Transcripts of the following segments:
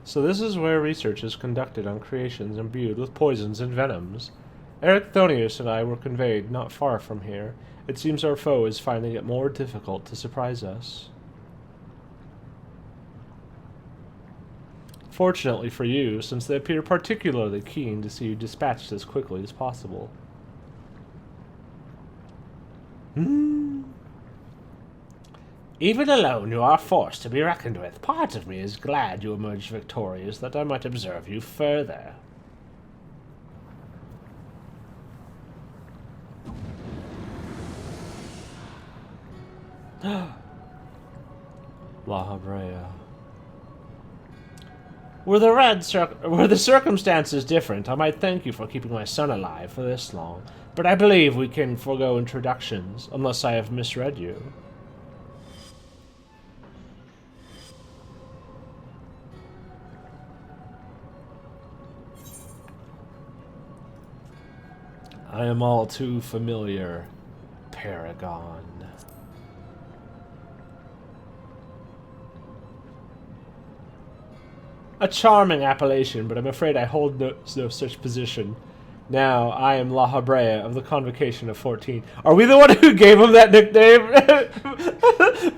So this is where research is conducted on creations imbued with poisons and venoms. Eric Thonius and I were conveyed not far from here. It seems our foe is finding it more difficult to surprise us. Fortunately for you, since they appear particularly keen to see you dispatched as quickly as possible. Even alone, you are a force to be reckoned with. Part of me is glad you emerged victorious, that I might observe you further. La Habrea. Were the circumstances different, I might thank you for keeping my son alive for this long, but I believe we can forego introductions, unless I have misread you. I am all too familiar, Paragon. A charming appellation, but I'm afraid I hold no such position. Now, I am La Habrea of the Convocation of 14. Are we the one who gave him that nickname?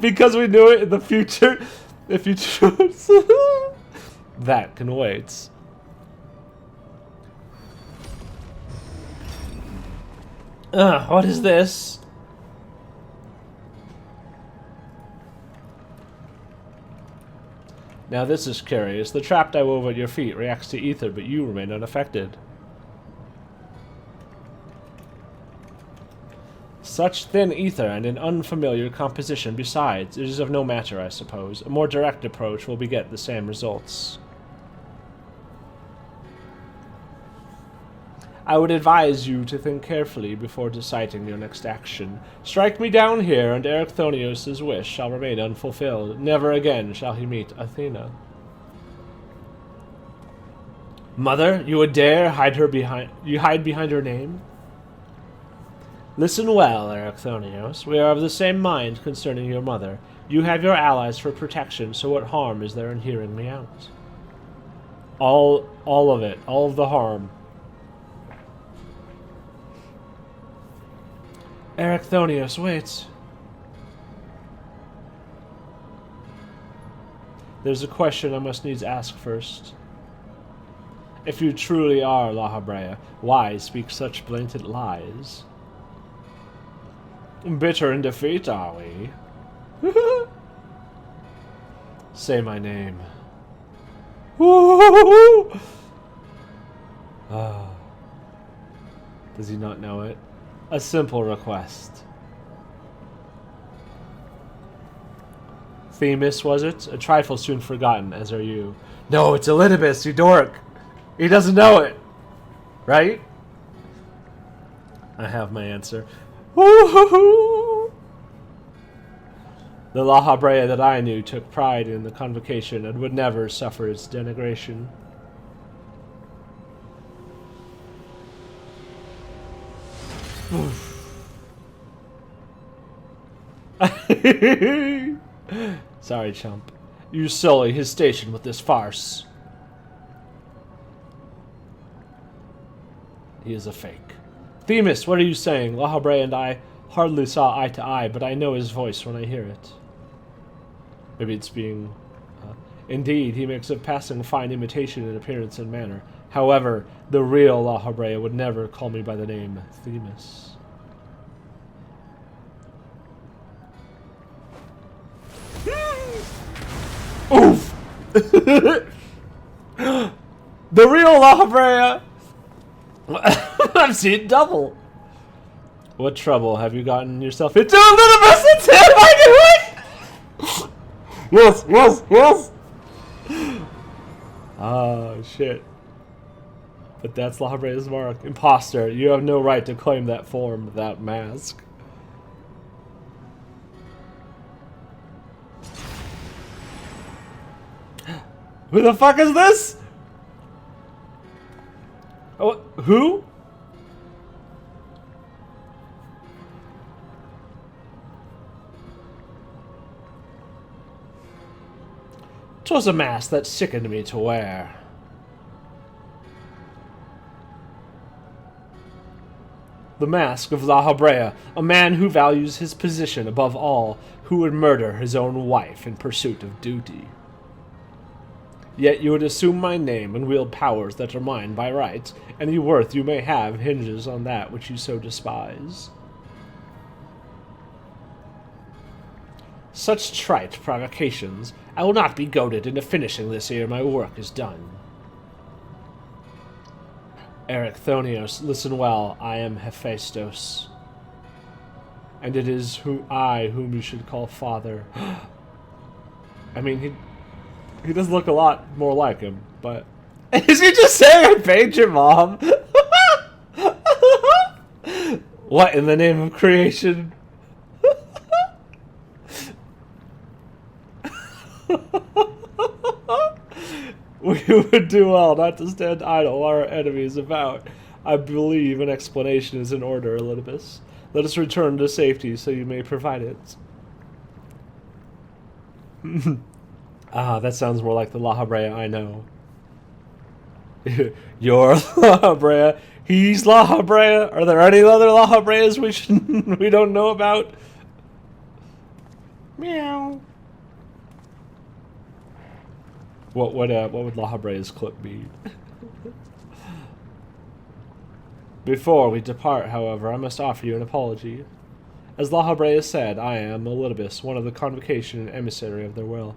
Because we knew it in the future? If you choose. That can wait. What is this? Now this is curious. The trap I wove at your feet reacts to ether, but you remain unaffected. Such thin ether and an unfamiliar composition besides. It is of no matter, I suppose. A more direct approach will beget the same results. I would advise you to think carefully before deciding your next action. Strike me down here, and Eric Thonios' wish shall remain unfulfilled. Never again shall he meet Athena. Mother, you would dare hide behind her name? Listen well, Eric Thonios. We are of the same mind concerning your mother. You have your allies for protection, so what harm is there in hearing me out? All of it. All of the harm. Eric Thonios, wait. There's a question I must needs ask first. If you truly are La Habrea, why speak such blatant lies? Bitter in defeat, are we? Say my name. Does he not know it? A simple request. Themis, was it? A trifle soon forgotten, as are you. No, it's Elidibus, you dork! He doesn't know it! Right? I have my answer. Woo-hoo-hoo! The La Habrea that I knew took pride in the convocation and would never suffer its denigration. Sorry, chump. You sully his station with this farce. He is a fake. Themis, what are you saying? La Habrea and I hardly saw eye to eye, but I know his voice when I hear it. Maybe it's being... Indeed, he makes a passing fine imitation in appearance and manner. However, the real La Habrea would never call me by the name Themis. Oof! The real La Habrea! I've seen double! What trouble have you gotten yourself into? A little bit of Yes, yes, yes! Oh, shit. But that's La Habrea's mark. Imposter, you have no right to claim that form, that mask. Who the fuck is this? Oh, who? 'Twas a mask that sickened me to wear. The mask of La Habrea, a man who values his position above all, who would murder his own wife in pursuit of duty. Yet you would assume my name and wield powers that are mine by right. Any worth you may have hinges on that which you so despise. Such trite provocations. I will not be goaded into finishing this ere my work is done. Erechthonios, listen well, I am Hephaestus. And it is whom you should call father. I mean, he does look a lot more like him, but... Is he just saying I paid your mom? What in the name of creation? We would do well not to stand idle while our enemy is about. I believe an explanation is in order, Elidibus. Let us return to safety so you may provide it. That sounds more like the La Habrea I know. You're La Habrea. He's La Habrea. Are there any other La Habreas we don't know about? Meow. What would La Habrea's clip be? Before we depart, however, I must offer you an apology. As La Habrea said, I am Elidibus, one of the convocation and emissary of their will.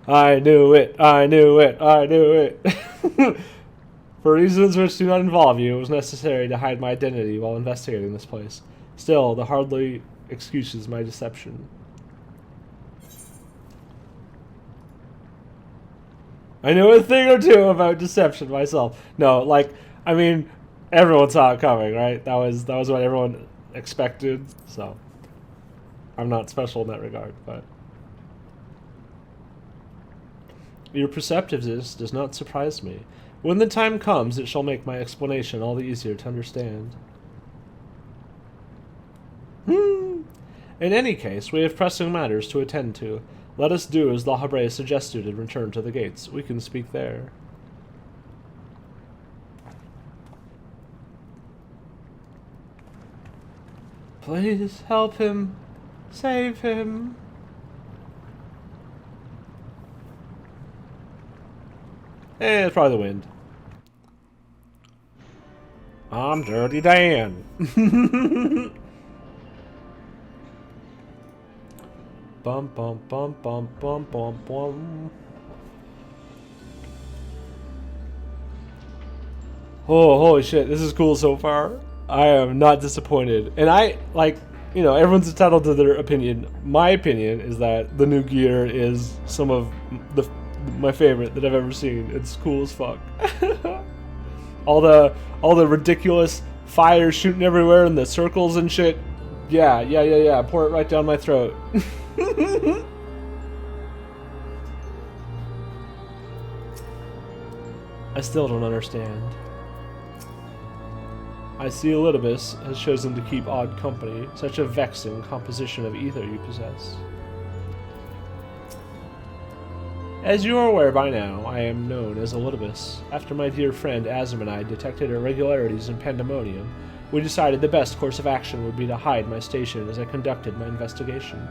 I knew it! I knew it! I knew it! For reasons which do not involve you, it was necessary to hide my identity while investigating this place. Still, that hardly excuses my deception. I know a thing or two about deception myself. No, like, I mean, everyone saw it coming, right? That was what everyone expected, so I'm not special in that regard, but your perceptiveness does not surprise me. When the time comes, it shall make my explanation all the easier to understand. In any case, we have pressing matters to attend to. Let us do as La Habrea suggested and return to the gates. We can speak there. Please help him. Save him. It's probably the wind. I'm Dirty Dan. Bum bum bum bum bum bum bum. Oh, holy shit, this is cool so far. I am not disappointed. And I, like, you know, everyone's entitled to their opinion. My opinion is that the new gear is some of my favorite that I've ever seen. It's cool as fuck. all the ridiculous fire shooting everywhere and the circles and shit. Yeah. Pour it right down my throat. I still don't understand. I see Elidibus has chosen to keep odd company, such a vexing composition of ether you possess. As you are aware by now, I am known as Elidibus. After my dear friend Azim and I detected irregularities in Pandaemonium, we decided the best course of action would be to hide my station as I conducted my investigation.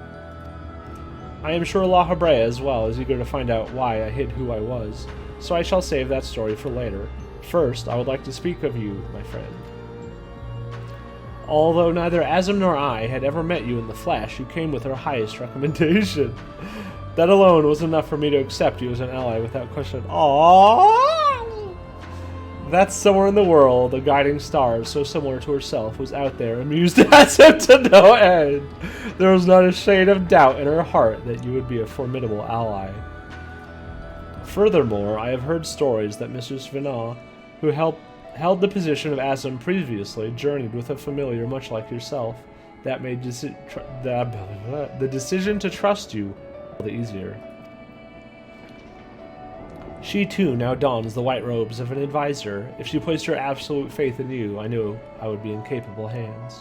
I am sure La Habrea as well is eager to find out why I hid who I was, so I shall save that story for later. First, I would like to speak of you, my friend. Although neither Azim nor I had ever met you in the flesh, you came with our highest recommendation. That alone was enough for me to accept you as an ally without question. Aww! That somewhere in the world, a guiding star so similar to herself was out there, amused Azim to no end. There was not a shade of doubt in her heart that you would be a formidable ally. Furthermore, I have heard stories that Mrs. Vinal, who held the position of Azim previously, journeyed with a familiar much like yourself. That made the decision to trust you all the easier. She too now dons the white robes of an advisor. If she placed her absolute faith in you, I knew I would be in capable hands.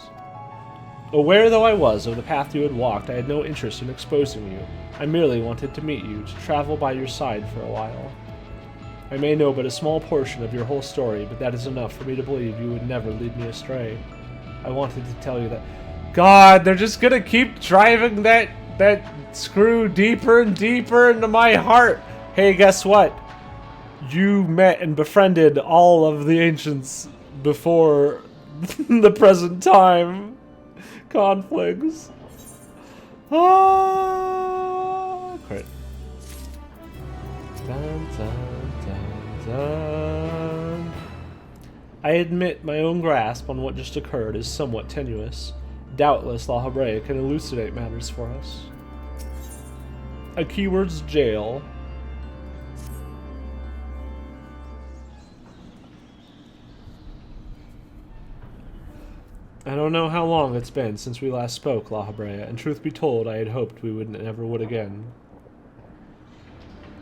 Aware though I was of the path you had walked, I had no interest in exposing you. I merely wanted to meet you, to travel by your side for a while. I may know but a small portion of your whole story, but that is enough for me to believe you would never lead me astray. I wanted to tell you that... God, they're just gonna keep driving that screw deeper and deeper into my heart. Hey, guess what? You met and befriended all of the ancients before the present time conflicts. Ah, crit. Dun, dun, dun, dun. I admit my own grasp on what just occurred is somewhat tenuous. Doubtless, La Habrea can elucidate matters for us. A keyword's jail. I don't know how long it's been since we last spoke, La Habrea, and truth be told, I had hoped we never would again.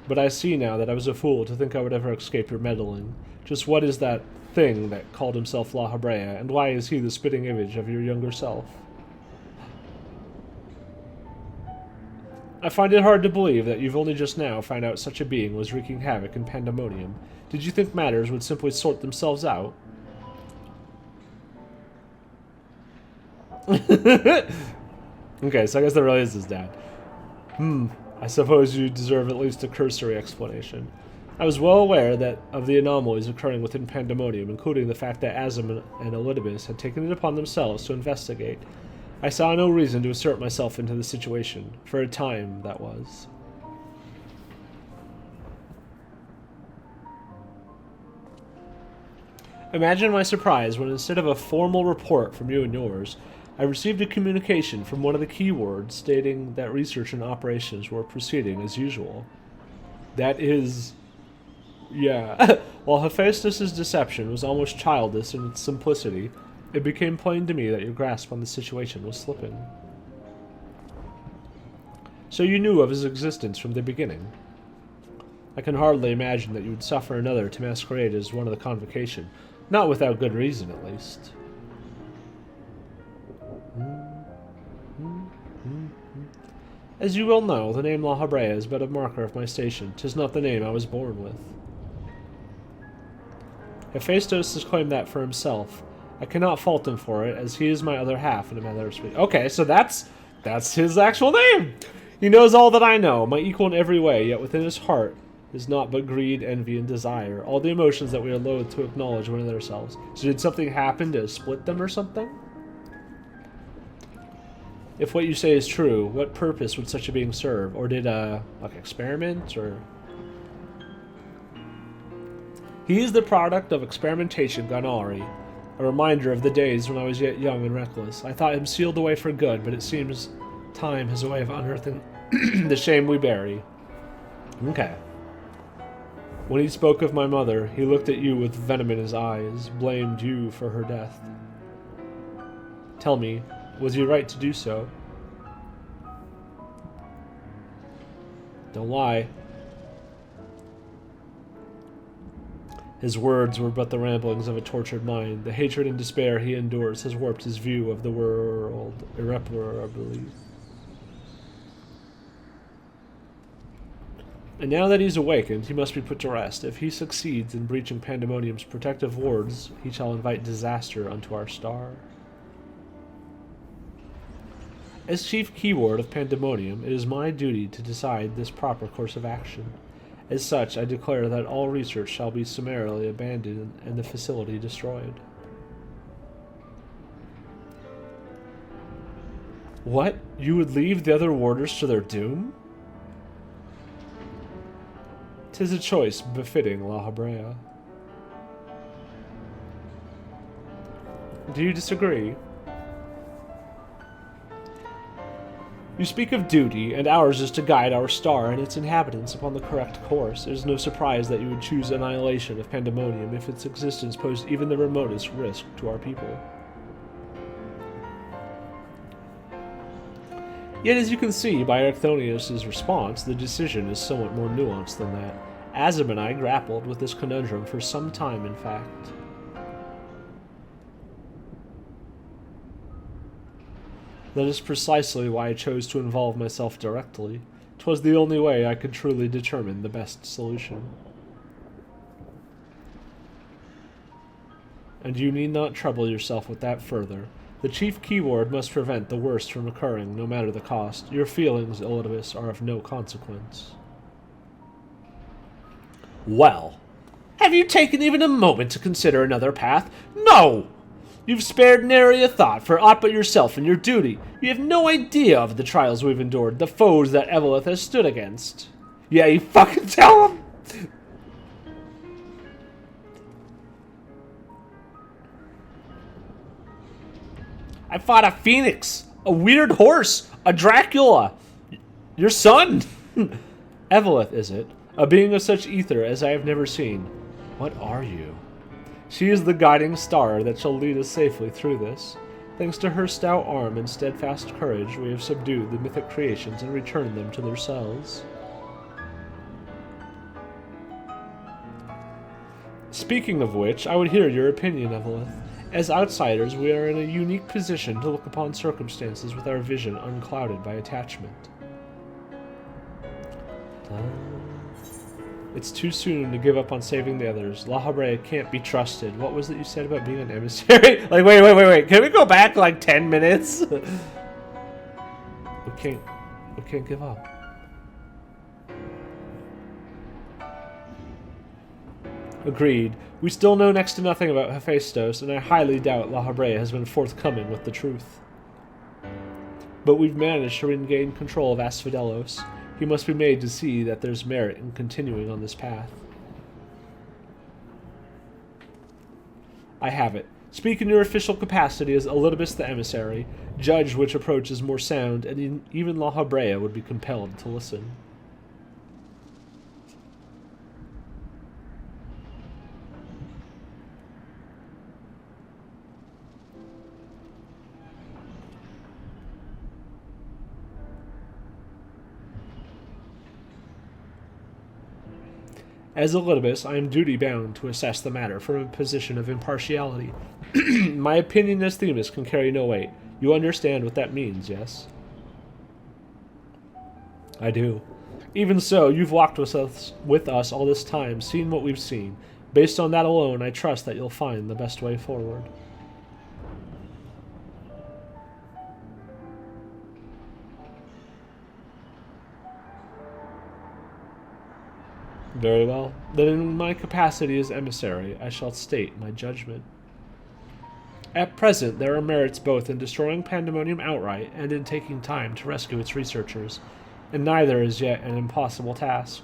But I see now that I was a fool to think I would ever escape your meddling. Just what is that thing that called himself La Habrea, and why is he the spitting image of your younger self? I find it hard to believe that you've only just now found out such a being was wreaking havoc in Pandaemonium. Did you think matters would simply sort themselves out? Okay, so I guess that really is his dad. I suppose you deserve at least a cursory explanation. I was well aware of the anomalies occurring within Pandaemonium, including the fact that Azim and Elidibus had taken it upon themselves to investigate. I saw no reason to assert myself into the situation. For a time, that was. Imagine my surprise when instead of a formal report from you and yours, I received a communication from one of the keywords stating that research and operations were proceeding as usual. That is... yeah. While Hephaestus' deception was almost childish in its simplicity, it became plain to me that your grasp on the situation was slipping. So you knew of his existence from the beginning? I can hardly imagine that you would suffer another to masquerade as one of the convocation, not without good reason at least. As you well know, the name La Habrea is but a marker of my station. 'Tis not the name I was born with. Hephaestus has claimed that for himself. I cannot fault him for it, as he is my other half in a matter of speech. Okay, so that's his actual name! He knows all that I know, my equal in every way, yet within his heart is naught but greed, envy, and desire, all the emotions that we are loath to acknowledge within ourselves. So did something happen to split them or something? If what you say is true, what purpose would such a being serve? Or did, like, experiment, or... He is the product of experimentation gone awry, a reminder of the days when I was yet young and reckless. I thought him sealed away for good, but it seems time has a way of unearthing the shame we bury. Okay. When he spoke of my mother, he looked at you with venom in his eyes, blamed you for her death. Tell me, was he right to do so? Don't lie. His words were but the ramblings of a tortured mind. The hatred and despair he endures has warped his view of the world irreparably. And now that he's awakened, he must be put to rest. If he succeeds in breaching Pandaemonium's protective wards, he shall invite disaster unto our star. As chief keyword of Pandaemonium, it is my duty to decide this proper course of action. As such, I declare that all research shall be summarily abandoned and the facility destroyed. What? You would leave the other warders to their doom? 'Tis a choice befitting La Habrea. Do you disagree? You speak of duty, and ours is to guide our star and its inhabitants upon the correct course. It is no surprise that you would choose annihilation of Pandaemonium if its existence posed even the remotest risk to our people. Yet, as you can see by Erchthonius' response, the decision is somewhat more nuanced than that. Azim and I grappled with this conundrum for some time, in fact. That is precisely why I chose to involve myself directly. 'Twas the only way I could truly determine the best solution. And you need not trouble yourself with that further. The chief keyword must prevent the worst from occurring, no matter the cost. Your feelings, Elidibus, are of no consequence. Well, have you taken even a moment to consider another path? No! You've spared nary a thought for aught but yourself and your duty. You have no idea of the trials we've endured, the foes that Evelyth has stood against. Yeah, you fucking tell him! I fought a phoenix, a weird horse, a Dracula. Your son! Evelyth, is it? A being of such ether as I have never seen. What are you? She is the guiding star that shall lead us safely through this. Thanks to her stout arm and steadfast courage, we have subdued the mythic creations and returned them to their cells. Speaking of which, I would hear your opinion, Evelyth. As outsiders, we are in a unique position to look upon circumstances with our vision unclouded by attachment. It's too soon to give up on saving the others. La Habrea can't be trusted. What was it you said about being an emissary? Like, wait. Can we go back like 10 minutes? We can't give up. Agreed. We still know next to nothing about Hephaestus, and I highly doubt La Habrea has been forthcoming with the truth. But we've managed to regain control of Asphodelos. He must be made to see that there's merit in continuing on this path. I have it. Speak in your official capacity as Elidibus the Emissary. Judge which approach is more sound, and even La Habrea would be compelled to listen. As Elidibus, I am duty-bound to assess the matter from a position of impartiality. My opinion as Themis can carry no weight. You understand what that means, yes? I do. Even so, you've walked with us all this time, seen what we've seen. Based on that alone, I trust that you'll find the best way forward. Very well. Then in my capacity as emissary, I shall state my judgment. At present, there are merits both in destroying Pandaemonium outright and in taking time to rescue its researchers, and neither is yet an impossible task.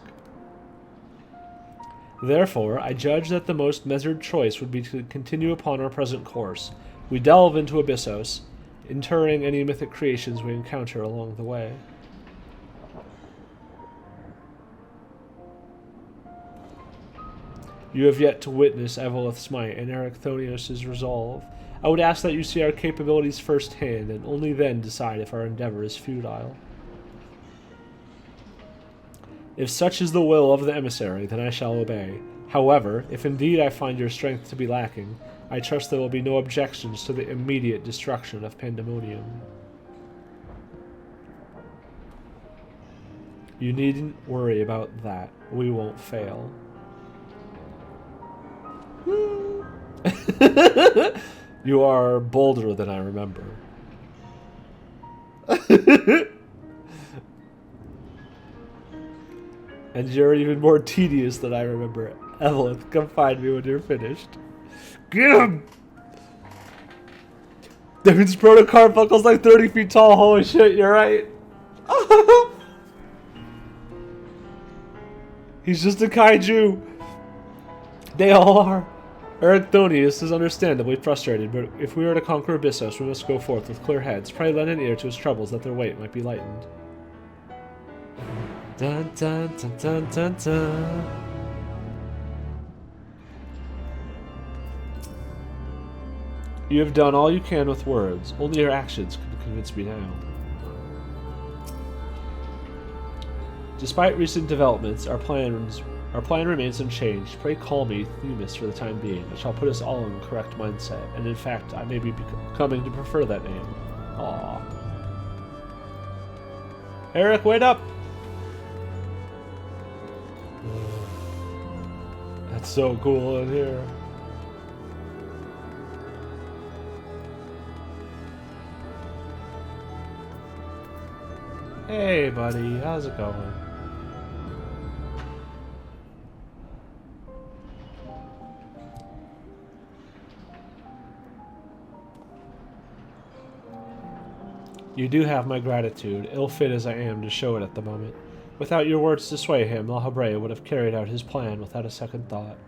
Therefore, I judge that the most measured choice would be to continue upon our present course. We delve into Abyssos, interring any mythic creations we encounter along the way. You have yet to witness Evelyth's might and Erichthonios' resolve. I would ask that you see our capabilities firsthand, and only then decide if our endeavor is futile. If such is the will of the emissary, then I shall obey. However, if indeed I find your strength to be lacking, I trust there will be no objections to the immediate destruction of Pandaemonium. You needn't worry about that. We won't fail. You are bolder than I remember. And you're even more tedious than I remember. Evelyth, come find me when you're finished. Get him! That means Proto-Carfunkel's like 30 feet tall. Holy shit, you're right. He's just a kaiju. They all are. Erichthonius is understandably frustrated, but if we are to conquer Abyssos, we must go forth with clear heads. Pray lend an ear to his troubles that their weight might be lightened. Dun, dun, dun, dun, dun, dun. You have done all you can with words. Only your actions can convince me now. Despite recent developments, our plan remains unchanged. Pray call me Themis for the time being. It shall put us all in the correct mindset, and in fact, I may be coming to prefer that name. Aww. Eric, wait up! That's so cool in here. Hey, buddy, how's it going? You do have my gratitude, ill-fit as I am to show it at the moment. Without your words to sway him, La Habrea would have carried out his plan without a second thought.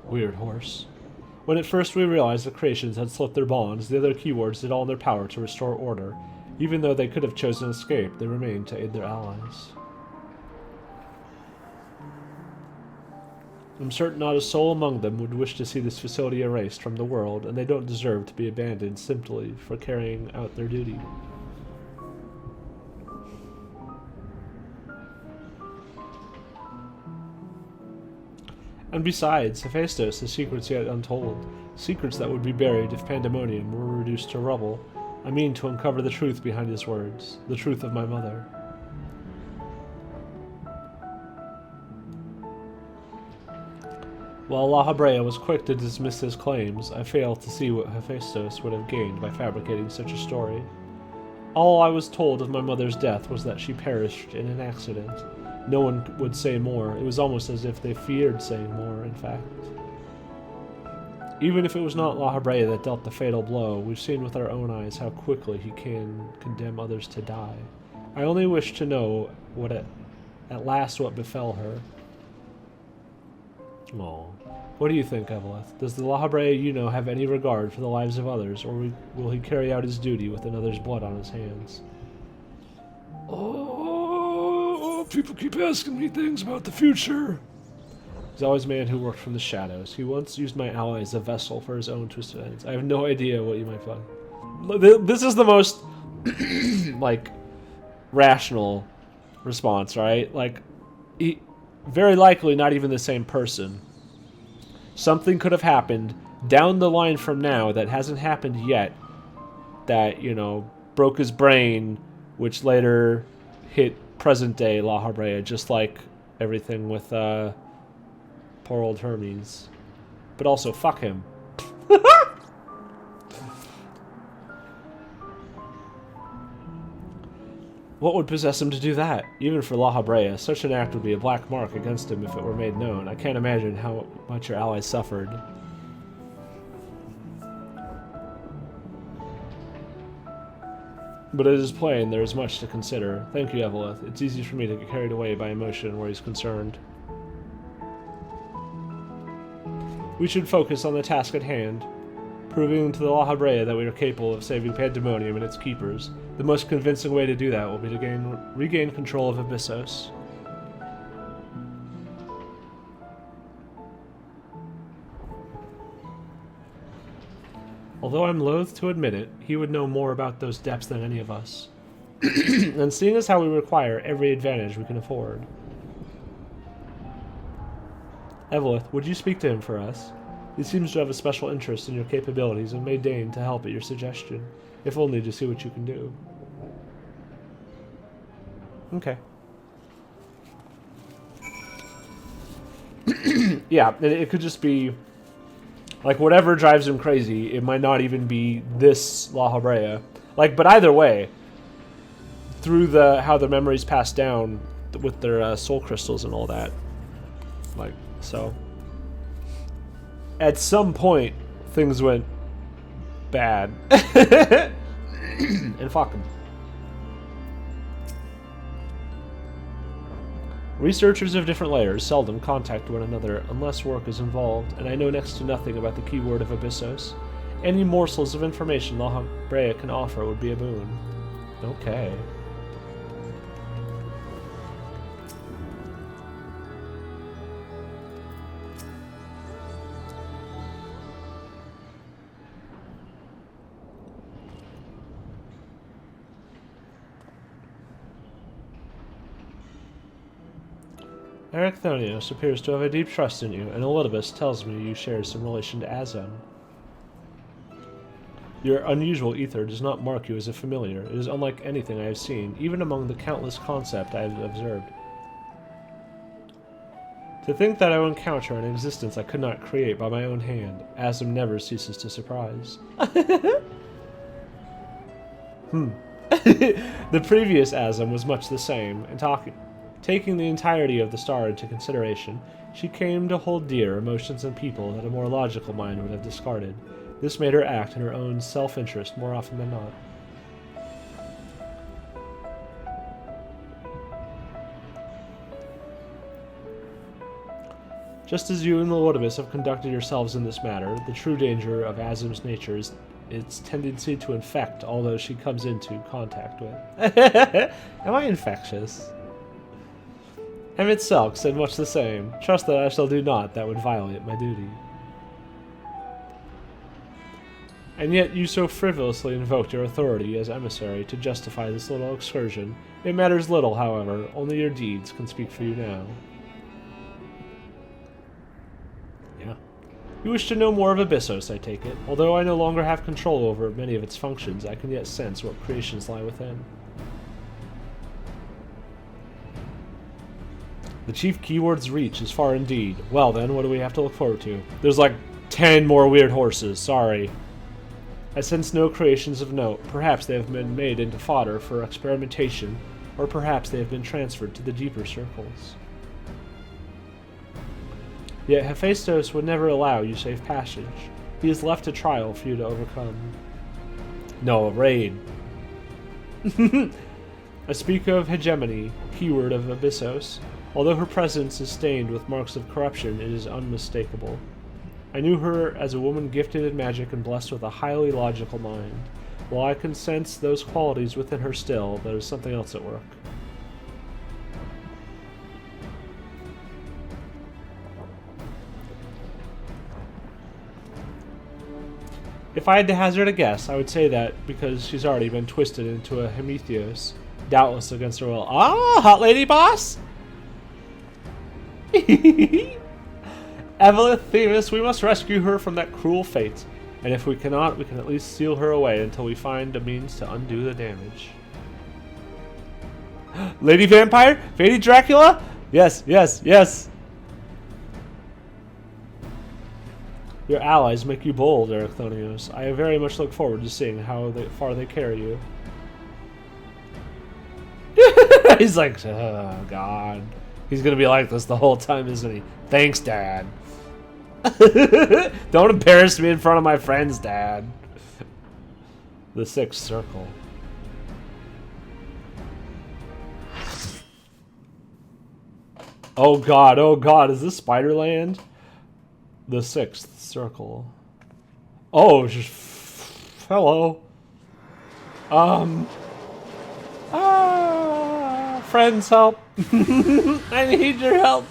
Weird horse. When at first we realized the creations had slipped their bonds, the other keywords did all in their power to restore order. Even though they could have chosen escape, they remained to aid their allies. I'm certain not a soul among them would wish to see this facility erased from the world, and they don't deserve to be abandoned simply for carrying out their duty. And besides, Hephaestus has secrets yet untold, secrets that would be buried if Pandaemonium were reduced to rubble. I mean to uncover the truth behind his words, the truth of my mother. While La Habrea was quick to dismiss his claims, I failed to see what Hephaestus would have gained by fabricating such a story. All I was told of my mother's death was that she perished in an accident. No one would say more. It was almost as if they feared saying more, in fact. Even if it was not La Habrea that dealt the fatal blow, we've seen with our own eyes how quickly he can condemn others to die. I only wish to know at last what befell her. Oh, what do you think, Evelyth? Does the La Habrea you know have any regard for the lives of others, or will he carry out his duty with another's blood on his hands? Oh, people keep asking me things about the future. He's always a man who worked from the shadows. He once used my ally as a vessel for his own twisted ends. I have no idea what you might find. This is the most, like, rational response, right? Like, very likely not even the same person. Something could have happened down the line from now that hasn't happened yet that, you know, broke his brain, which later hit present-day La Habrea, just like everything with poor old Hermes. But also, fuck him. What would possess him to do that? Even for La Habrea, such an act would be a black mark against him if it were made known. I can't imagine how much your allies suffered. But it is plain there is much to consider. Thank you, Evelyth. It's easy for me to get carried away by emotion where he's concerned. We should focus on the task at hand, proving to the La Habrea that we are capable of saving Pandaemonium and its keepers. The most convincing way to do that will be to regain control of Abyssos. Although I'm loath to admit it, he would know more about those depths than any of us. And seeing as how we require every advantage we can afford. Evelyth, would you speak to him for us? He seems to have a special interest in your capabilities and may deign to help at your suggestion, if only to see what you can do. Okay. Yeah, and it could just be, like, whatever drives him crazy. It might not even be this La Habrea. Like, but either way, through how the memories pass down with their soul crystals and all that, like, so at some point things went bad. And fuck them. Researchers of different layers seldom contact one another unless work is involved, and I know next to nothing about the keyword of Abyssos. Any morsels of information La Habrea can offer would be a boon. Okay. Erechthonios appears to have a deep trust in you, and Elidibus tells me you share some relation to Azem. Your unusual ether does not mark you as a familiar. It is unlike anything I have seen, even among the countless concepts I have observed. To think that I will encounter an existence I could not create by my own hand, Azem never ceases to surprise. The previous Azem was much the same, and taking the entirety of the star into consideration, she came to hold dear emotions and people that a more logical mind would have discarded. This made her act in her own self-interest more often than not. Just as you and the Elidibus have conducted yourselves in this matter, the true danger of Azem's nature is its tendency to infect all those she comes into contact with. Am I infectious? Emmett Selk said much the same. Trust that I shall do naught that would violate my duty. And yet you so frivolously invoked your authority as emissary to justify this little excursion. It matters little, however. Only your deeds can speak for you now. Yeah. You wish to know more of Abyssos, I take it. Although I no longer have control over many of its functions, I can yet sense what creations lie within. The chief keyword's reach is far indeed. Well then, what do we have to look forward to? There's like 10 more weird horses, sorry. I sense no creations of note. Perhaps they have been made into fodder for experimentation, or perhaps they have been transferred to the deeper circles. Yet Hephaestus would never allow you safe passage. He has left a trial for you to overcome. No, a raid. I speak of hegemony, keyword of Abyssos. Although her presence is stained with marks of corruption, it is unmistakable. I knew her as a woman gifted in magic and blessed with a highly logical mind. While I can sense those qualities within her still, there is something else at work. If I had to hazard a guess, I would say that because she's already been twisted into a Hemitheos, doubtless against her will. Ah, hot lady boss! Evelyth, Themis, we must rescue her from that cruel fate, and if we cannot, we can at least seal her away until we find a means to undo the damage. Lady Vampire? Lady Dracula? Yes, yes, yes! Your allies make you bold, Erechthonios. I very much look forward to seeing how far they carry you. He's like, oh, God. He's gonna be like this the whole time, isn't he? Thanks, Dad. Don't embarrass me in front of my friends, Dad. The sixth circle. Oh God, is this Spiderland? The sixth circle. Oh, hello. Friends, help. I need your help.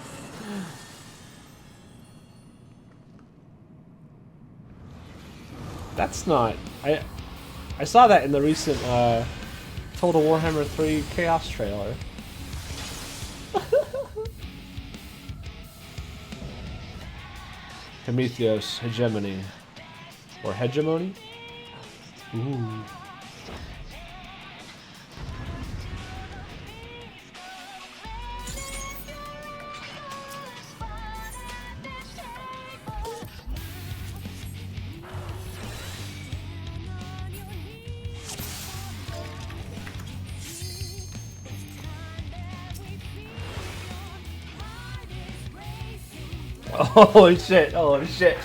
That's not... I saw that in the recent Total Warhammer 3 Chaos trailer. Hemitheos, hegemony. Or hegemony? Ooh. Holy shit, holy shit.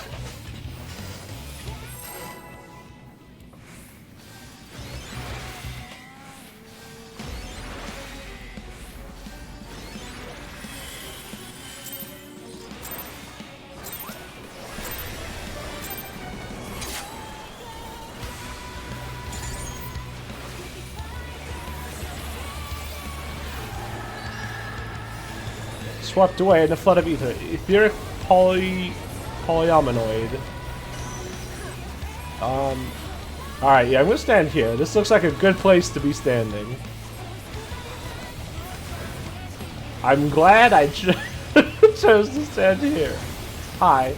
Swept away in a flood of ether. Etheric polyominoid. Alright, yeah, I'm gonna stand here. This looks like a good place to be standing. I'm glad I chose to stand here. Hi.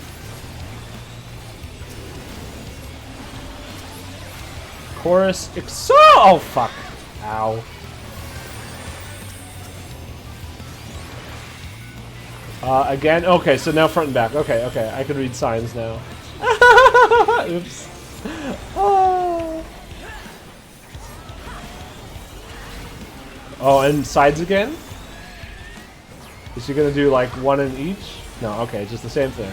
Chorus oh fuck. Ow. Again? Okay, so now front and back. Okay, okay, I can read signs now. Oops. Oh. Oh, and sides again? Is she gonna do like one in each? No, okay, just the same thing.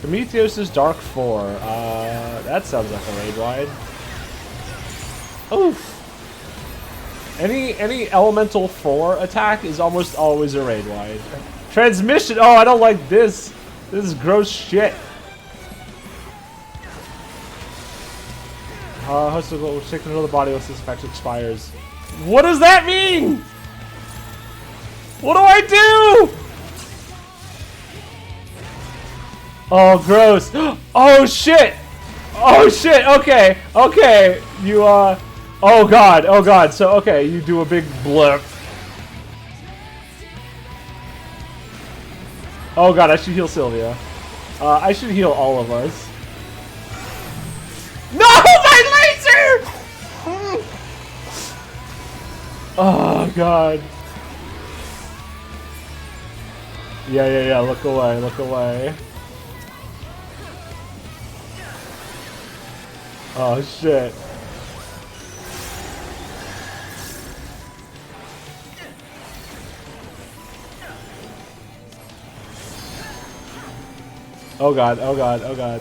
Prometheus' Dark 4. That sounds like a raid wide. Oof. Any elemental 4 attack is almost always a raid wide. Transmission! Oh, I don't like this! This is gross shit. Host will take control of the body once this effect expires. What does that mean? What do I do? Oh, gross. Oh, shit! Oh, shit! Okay, okay. You, oh god, oh god. So, okay, you do a big blurp. Oh god, I should heal Sylvia. I should heal all of us. No, my laser! Oh god. Yeah, look away, look away. Oh shit. Oh god, oh god, oh god.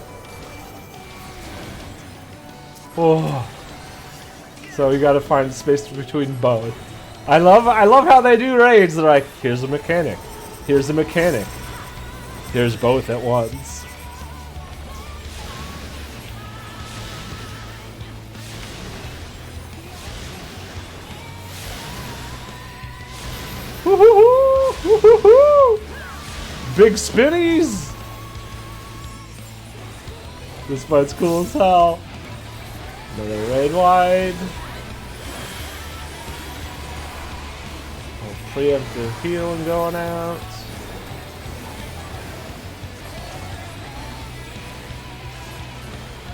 Oh. So we gotta find space between both. I love how they do raids. They're like, here's a mechanic. Here's a mechanic. Here's both at once. Woohoo! Woohoo! Big spinnies! This fight's cool as hell. Another raid wide. Preemptive healing going out.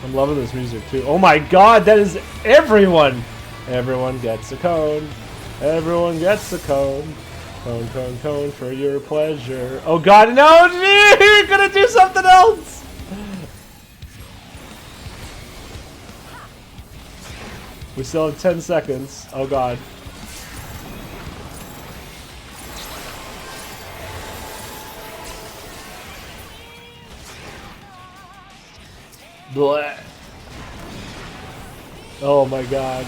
I'm loving this music too. Oh my god, that is everyone! Everyone gets a cone. Everyone gets a cone. Cone, cone, cone for your pleasure. Oh god, no! You're gonna do something else! We still have 10 seconds. Oh god. Blech. Oh my god.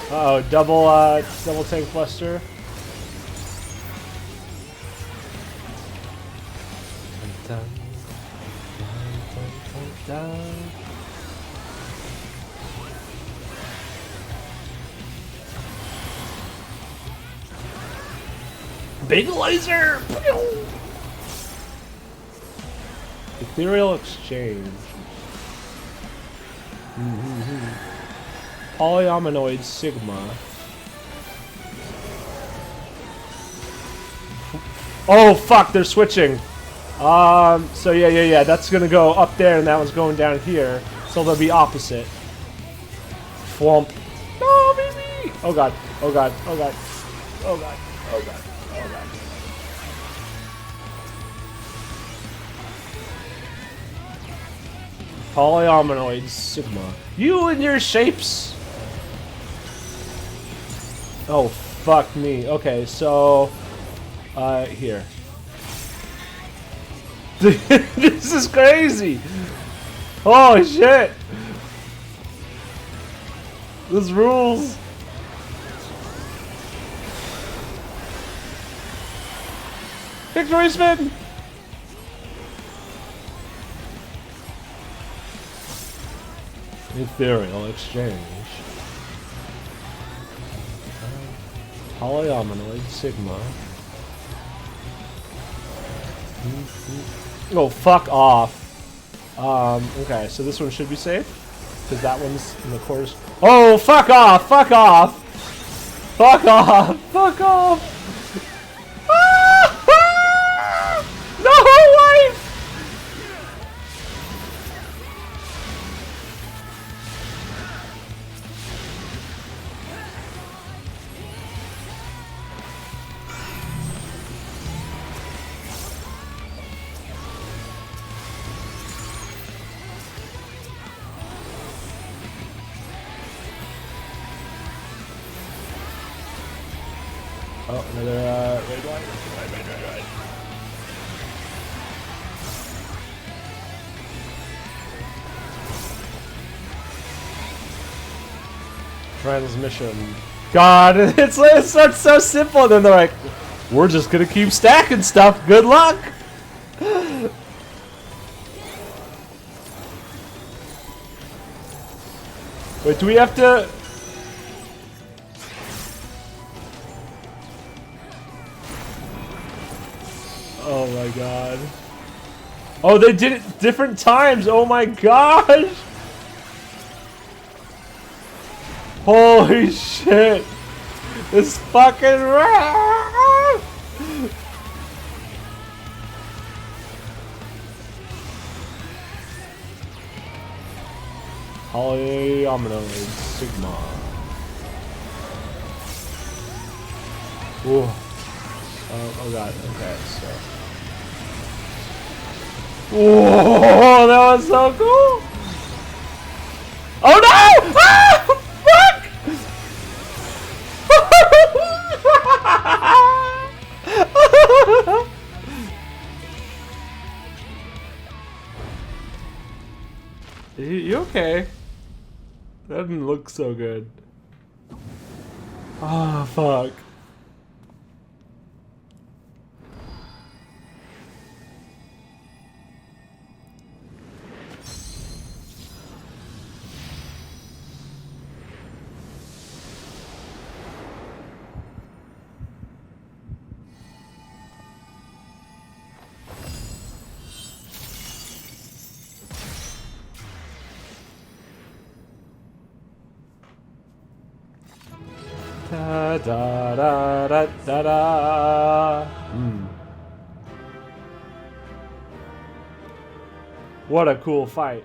Uh oh, double tank buster. Dun, dun, dun, dun. Big laser! Ethereal exchange. Polyominoid sigma. Oh fuck, they're switching. So yeah, that's gonna go up there and that one's going down here. So they'll be opposite. Flump. No, baby! Oh god, oh god, oh god, oh god, oh god, oh god. Polyominoid sigma. You and your shapes! Oh, fuck me. Okay, so... here. This is crazy! Oh, shit! This rules! Victory spin! Ethereal exchange. Polyominoid sigma. Oh, fuck off. Okay, so this one should be safe. Because that one's in the course. Oh, fuck off! Fuck off! Fuck off! Fuck off! No, wife! Oh, another red light. Right. Transmission. God, it starts so simple, and then they're like, we're just gonna keep stacking stuff. Good luck. Wait, do we have to? Oh my god. Oh, they did it different times. Oh my gosh. Holy shit. This fucking rap. Polyominoid Sigma. Ooh. Oh god, okay, so. Whoa, that was so cool! Oh no! Ah! Fuck! You okay? That didn't look so good. Ah, fuck. Da da da da da da. What a cool fight.